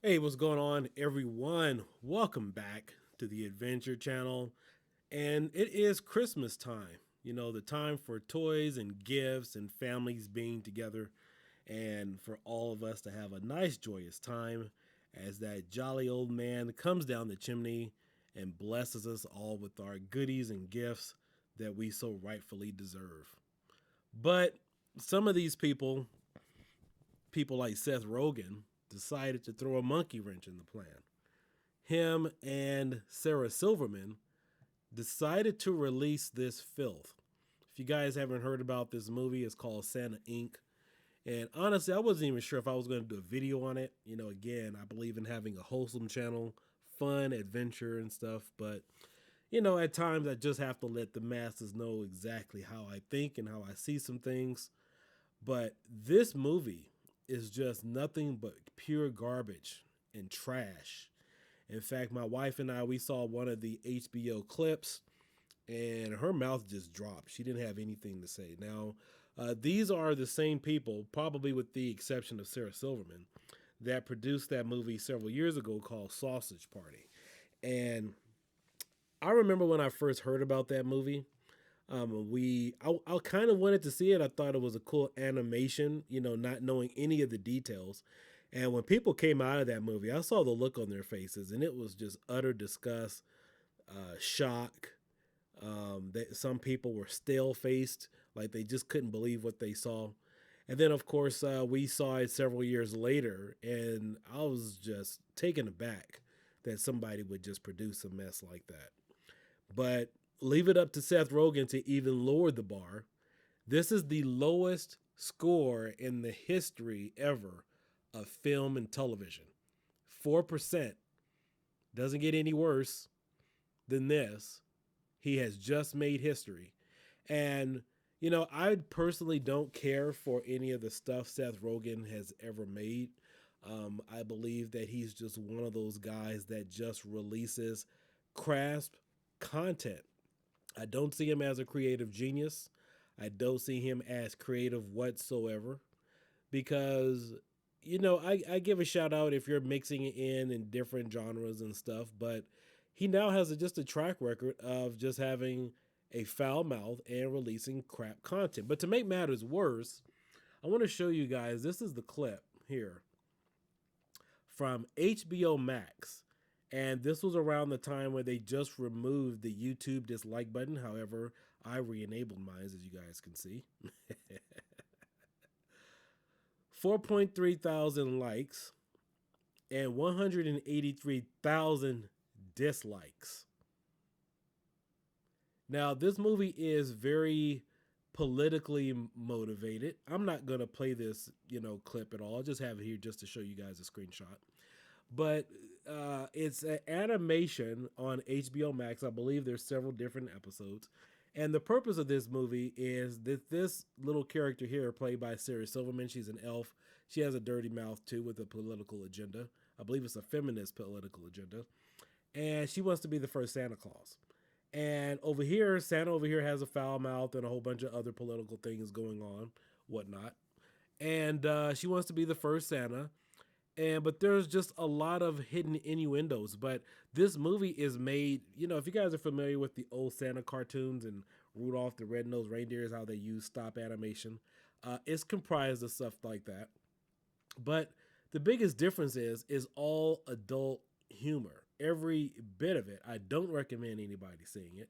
Hey, what's going on, everyone? Welcome back to the Adventure Channel. And it is Christmas time. You know, the time for toys and gifts and families being together, and for all of us to have a nice, joyous time as that jolly old man comes down the chimney and blesses us all with our goodies and gifts that we so rightfully deserve. But some of these people like Seth Rogen, decided to throw a monkey wrench in the plan. Him and Sarah Silverman decided to release this filth. If you guys haven't heard about this movie, it's called Santa Inc. And honestly, I wasn't even sure if I was going to do a video on it. You know, again, I believe in having a wholesome channel, fun, adventure, and stuff. But, you know, at times I just have to let the masses know exactly how I think and how I see some things. But this movie is just nothing but pure garbage and trash. In fact, my wife and I, we saw one of the HBO clips and her mouth just dropped. She didn't have anything to say. Now, these are the same people, probably with the exception of Sarah Silverman, that produced that movie several years ago called Sausage Party. And I remember when I first heard about that movie, I kind of wanted to see it. I thought it was a cool animation, you know, not knowing any of the details. And when people came out of that movie, I saw the look on their faces, and it was just utter disgust, shock. That some people were stale faced, like they just couldn't believe what they saw. And then, of course, we saw it several years later, and I was just taken aback that somebody would just produce a mess like that. But leave it up to Seth Rogen to even lower the bar. This is the lowest score in the history ever of film and television. 4%. Doesn't get any worse than this. He has just made history. And, you know, I personally don't care for any of the stuff Seth Rogen has ever made. I believe that he's just one of those guys that just releases crass content. I don't see him as a creative genius. I don't see him as creative whatsoever because, you know, I give a shout out if you're mixing it in different genres and stuff, but he now has just a track record of just having a foul mouth and releasing crap content. But to make matters worse, I want to show you guys this is the clip here from HBO Max. And this was around the time where they just removed the YouTube dislike button. However, I re enabled mine, as you guys can see. 4.3 thousand likes and 183,000 dislikes. Now, this movie is very politically motivated. I'm not going to play this, you know, clip at all. I'll just have it here just to show you guys a screenshot. But it's an animation on HBO Max. I believe there's several different episodes. And the purpose of this movie is that this little character here, played by Sarah Silverman, she's an elf. She has a dirty mouth too with a political agenda. I believe it's a feminist political agenda. And she wants to be the first Santa Claus. And over here, Santa over here has a foul mouth and a whole bunch of other political things going on, whatnot. And she wants to be the first Santa. And but there's just a lot of hidden innuendos. But this movie is made, you know, if you guys are familiar with the old Santa cartoons and Rudolph the Red-Nosed Reindeer is how they use stop animation, it's comprised of stuff like that. But the biggest difference is all adult humor. Every bit of it. I don't recommend anybody seeing it.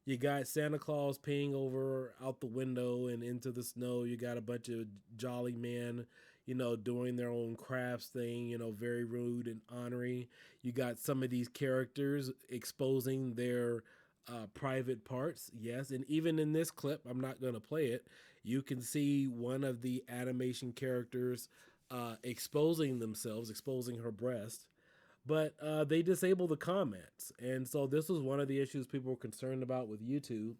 You got Santa Claus peeing over out the window and into the snow. You got a bunch of jolly men, you know, doing their own crafts thing, you know, very rude and ornery. You got some of these characters exposing their private parts. Yes. And even in this clip, I'm not going to play it. You can see one of the animation characters exposing themselves, exposing her breast, but they disable the comments. And so this was one of the issues people were concerned about with YouTube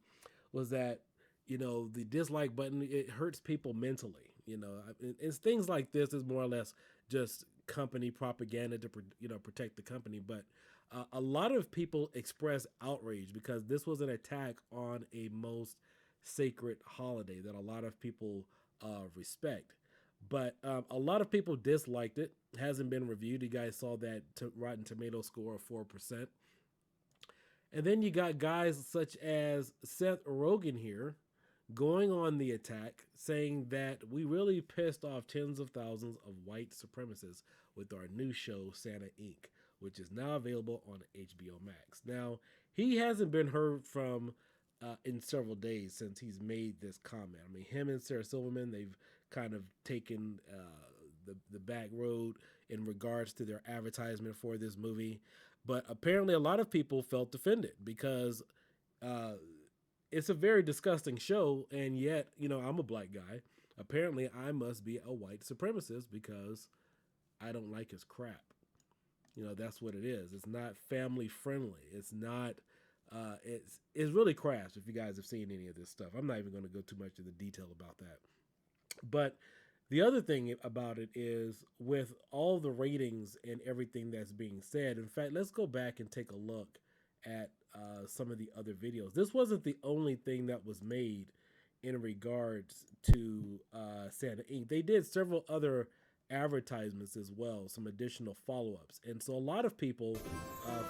was that, you know, the dislike button, it hurts people mentally. You know, it's things like this is more or less just company propaganda to, you know, protect the company. But a lot of people express outrage because this was an attack on a most sacred holiday that a lot of people respect. But a lot of people disliked it. Hasn't been reviewed. You guys saw that Rotten Tomato score of 4%. And then you got guys such as Seth Rogen here going on the attack, saying that we really pissed off tens of thousands of white supremacists with our new show, Santa Inc., which is now available on HBO Max. Now, he hasn't been heard from in several days since he's made this comment. I mean, him and Sarah Silverman, they've kind of taken the back road in regards to their advertisement for this movie. But apparently, a lot of people felt offended because uh, it's a very disgusting show, and yet, I'm a black guy. Apparently, I must be a white supremacist because I don't like his crap. That's what it is. It's not family friendly. It's not. It's really crass. If you guys have seen any of this stuff, I'm not even going to go too much into detail about that. But the other thing about it is with all the ratings and everything that's being said. In fact, let's go back and take a look at some of the other videos. This wasn't the only thing that was made in regards to Santa Inc. They did several other advertisements as well, some additional follow ups. And so a lot of people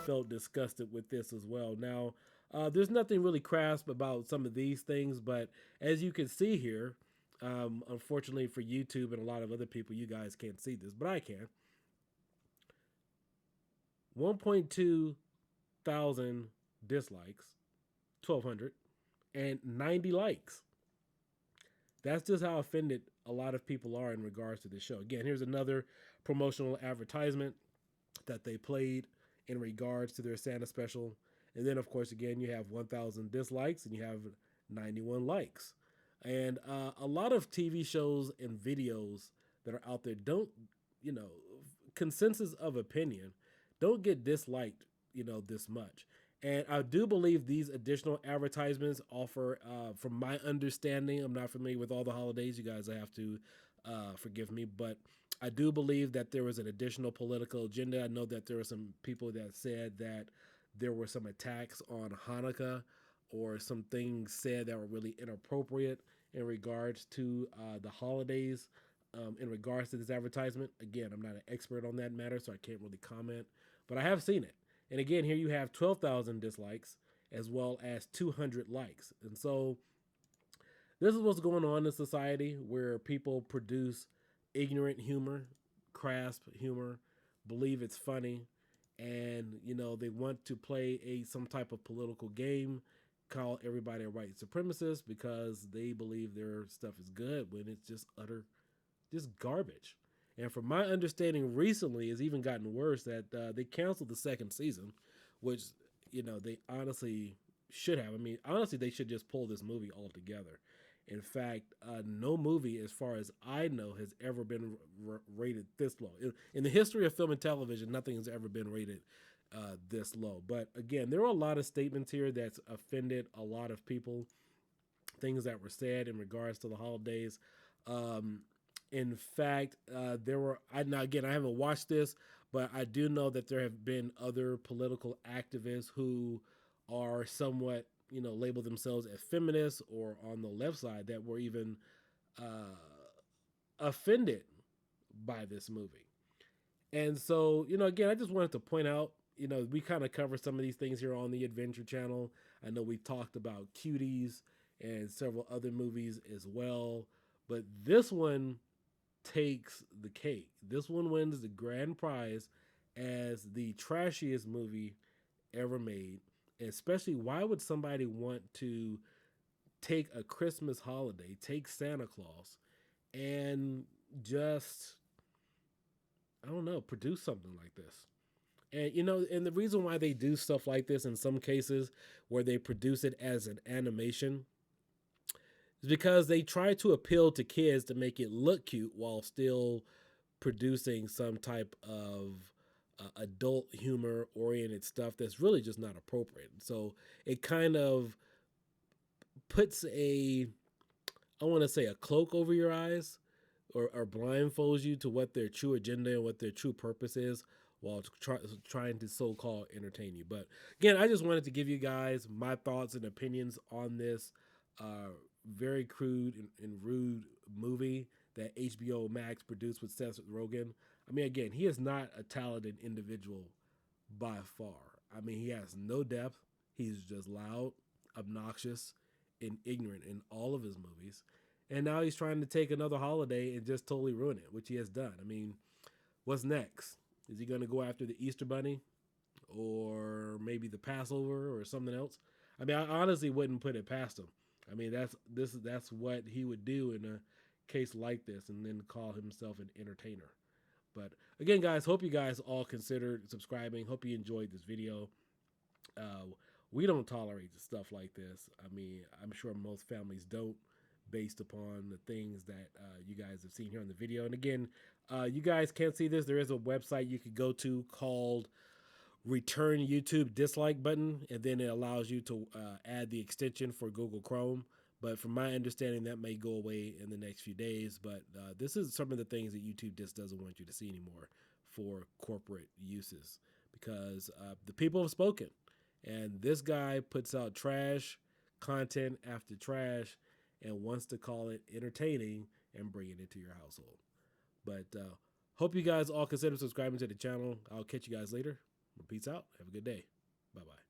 felt disgusted with this as well. Now, there's nothing really crass about some of these things, but as you can see here, unfortunately for YouTube and a lot of other people, you guys can't see this, but I can. 1.2 thousand dislikes, 1,200, and 90 likes. That's just how offended a lot of people are in regards to the show. Again, here's another promotional advertisement that they played in regards to their Santa special. And then, of course, again, you have 1,000 dislikes and you have 91 likes. And a lot of TV shows and videos that are out there don't, consensus of opinion, don't get disliked, this much. And I do believe these additional advertisements offer, from my understanding, I'm not familiar with all the holidays. You guys have to forgive me, but I do believe that there was an additional political agenda. I know that there were some people that said that there were some attacks on Hanukkah or some things said that were really inappropriate in regards to the holidays. In regards to this advertisement, again, I'm not an expert on that matter, so I can't really comment, but I have seen it. And again, here you have 12,000 dislikes as well as 200 likes. And so this is what's going on in society where people produce ignorant humor, crass humor, believe it's funny, and they want to play some type of political game, call everybody a white supremacist because they believe their stuff is good when it's just garbage. And from my understanding, recently it's even gotten worse that they canceled the second season, which they honestly should have. I mean, honestly, they should just pull this movie altogether. In fact, no movie, as far as I know, has ever been rated this low. In the history of film and television, nothing has ever been rated this low. But again, there were a lot of statements here that's offended a lot of people. Things that were said in regards to the holidays. In fact, there were. Now again, I haven't watched this, but I do know that there have been other political activists who are somewhat, label themselves as feminists or on the left side that were even offended by this movie. And so, again, I just wanted to point out, we kind of cover some of these things here on the Adventure Channel. I know we talked about Cuties and several other movies as well, but this one takes the cake. This one wins the grand prize as the trashiest movie ever made. Especially, why would somebody want to take a Christmas holiday, take Santa Claus, and just, I don't know, produce something like this? And and the reason why they do stuff like this in some cases where they produce it as an animation is because they try to appeal to kids to make it look cute while still producing some type of adult humor oriented stuff that's really just not appropriate. So it kind of puts I want to say a cloak over your eyes or blindfolds you to what their true agenda and what their true purpose is while trying to so-called entertain you. But again, I just wanted to give you guys my thoughts and opinions on this very crude and rude movie that HBO Max produced with Seth Rogen. I mean, again, he is not a talented individual by far. I mean, he has no depth. He's just loud, obnoxious, and ignorant in all of his movies. And now he's trying to take another holiday and just totally ruin it, which he has done. I mean, what's next? Is he going to go after the Easter Bunny or maybe the Passover or something else? I mean, I honestly wouldn't put it past him. I mean, that's what he would do in a case like this, and then call himself an entertainer. But again, guys, hope you guys all considered subscribing. Hope you enjoyed this video. Uh, we don't tolerate stuff like this. I mean, I'm sure most families don't, based upon the things that you guys have seen here on the video. And again, you guys can't see this. There is a website you could go to called Return YouTube Dislike Button, and then it allows you to add the extension for Google Chrome. But from my understanding, that may go away in the next few days. But this is some of the things that YouTube just doesn't want you to see anymore for corporate uses, because the people have spoken. And this guy puts out trash content after trash and wants to call it entertaining and bring it into your household. But hope you guys all consider subscribing to the channel. I'll catch you guys later. Peace out. Have a good day. Bye bye.